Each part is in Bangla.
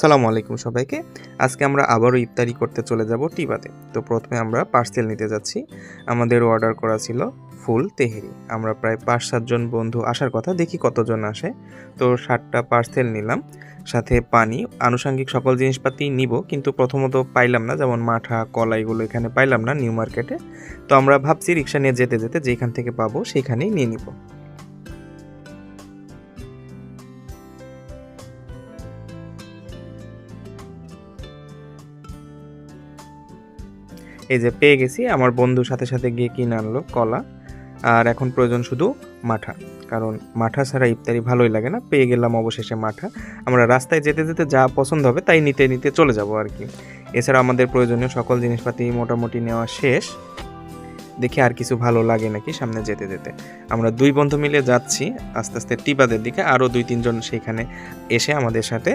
আসসালামু আলাইকুম সবাইকে। আজকে আমরা আবারও ইফতারি করতে চলে যাব টিবাতে। তো প্রথমে আমরা পার্সেল নিতে যাচ্ছি। আমাদের অর্ডার করা ছিল ফুল তেহেরি। আমরা প্রায় ৫-৭ জন বন্ধু আসার কথা, দেখি কতজন আসে। তো ৭টা পার্সেল নিলাম, সাথে পানি, আনুষঙ্গিক সকল জিনিসপাতি নিব, কিন্তু প্রথমত পাইলাম না, যেমন মাঠা, কলা এগুলো এখানে পাইলাম না নিউ মার্কেটে। তো আমরা ভাবছি রিক্সা নিয়ে যেতে যেতে যেখান থেকে পাবো সেখানেই নিয়ে নিব। এই যে পেয়ে গেছি, আমার বন্ধুর সাথে সাথে গিয়ে কিনে আনলো কলা। আর এখন প্রয়োজন শুধু মাঠা, কারণ মাঠা ছাড়া ইফতারি ভালোই লাগে না। পেয়ে গেলাম অবশেষে মাঠা। আমরা রাস্তায় যেতে যেতে যা পছন্দ হবে তাই নিতে নিতে চলে যাব আর কি। এছাড়া আমাদের প্রয়োজনীয় সকল জিনিসপাতি মোটামুটি নেওয়া শেষ। দেখি আর কিছু ভালো লাগে নাকি সামনে যেতে যেতে। আমরা 2 বন্ধু মিলে যাচ্ছি আস্তে আস্তে টিবাদের দিকে। আরও 2-3 জন সেখানে এসে আমাদের সাথে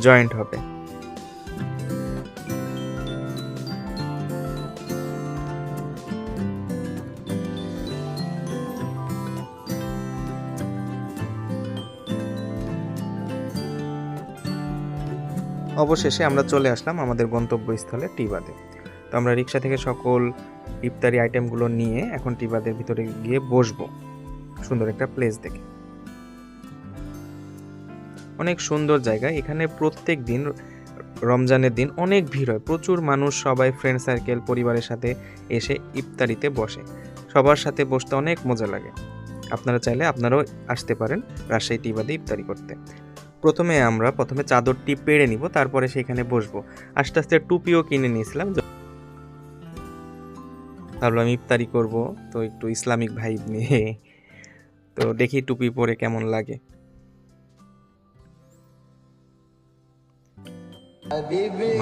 জয়েন্ট হবে। অবশেষে আমরা চলে আসলাম আমাদের গন্তব্যস্থলে টিবাদে। তো আমরা রিক্সা থেকে সকল ইফতারি আইটেমগুলো নিয়ে এখন টিবাদের ভিতরে গিয়ে বসবো, সুন্দর একটা প্লেস দেখে। অনেক সুন্দর জায়গা এখানে। প্রত্যেক দিন রমজানের দিন অনেক ভিড় হয়, প্রচুর মানুষ, সবাই ফ্রেন্ড সার্কেল পরিবারের সাথে এসে ইফতারিতে বসে। সবার সাথে বসতে অনেক মজা লাগে। আপনারা চাইলে আপনারাও আসতে পারেন রাজশাহী টিবাদে ইফতারি করতে। প্রথমে চাদরটি পেড়ে নিব, তারপরে সেখানে বসবো। আস্তে আস্তে টুপিও কিনে নিয়েছিলাম, ভাবলাম ইফতারি করব, তো একটু ইসলামিক ভাইব নিয়ে। তো দেখি টুপি পরে কেমন লাগে।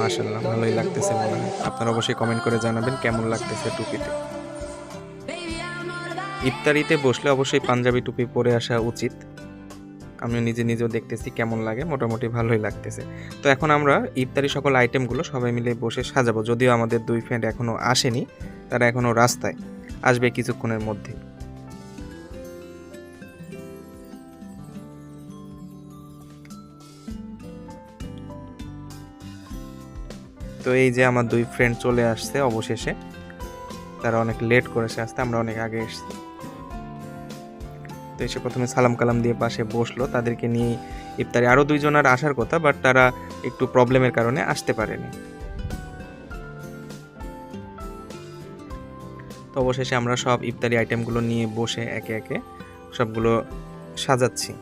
মাশাআল্লাহ, ভালোই লাগতেছে মনে হয়। আপনারা অবশ্যই কমেন্ট করে জানাবেন কেমন লাগতেছে টুপিতে। ইফতারিতে বসলে অবশ্যই পাঞ্জাবি টুপি পরে আসা উচিত। আমি নিজেও দেখতেছি কেমন লাগে, মোটামুটি ভালোই লাগতেছে। তো এখন আমরা ইফতারি সকল আইটেমগুলো সবাই মিলে বসে সাজাবো। যদিও আমাদের 2 ফ্রেন্ড এখনও আসেনি, তারা এখনও রাস্তায়, আসবে কিছুক্ষণের মধ্যেই। তো এই যে আমার 2 ফ্রেন্ড চলে আসছে অবশেষে। তারা অনেক লেট করেছে আসতে, আমরা অনেক আগে এসেছি। তো এসে প্রথমে সালাম কালাম দিয়ে পাশে বসলো। তাদেরকে নিয়ে ইফতারি আরও 2 জনের আসার কথা, বাট তারা একটু প্রবলেমের কারণে আসতে পারেনি। তো অবশেষে আমরা সব ইফতারি আইটেমগুলো নিয়ে বসে একে একে সবগুলো সাজাচ্ছি।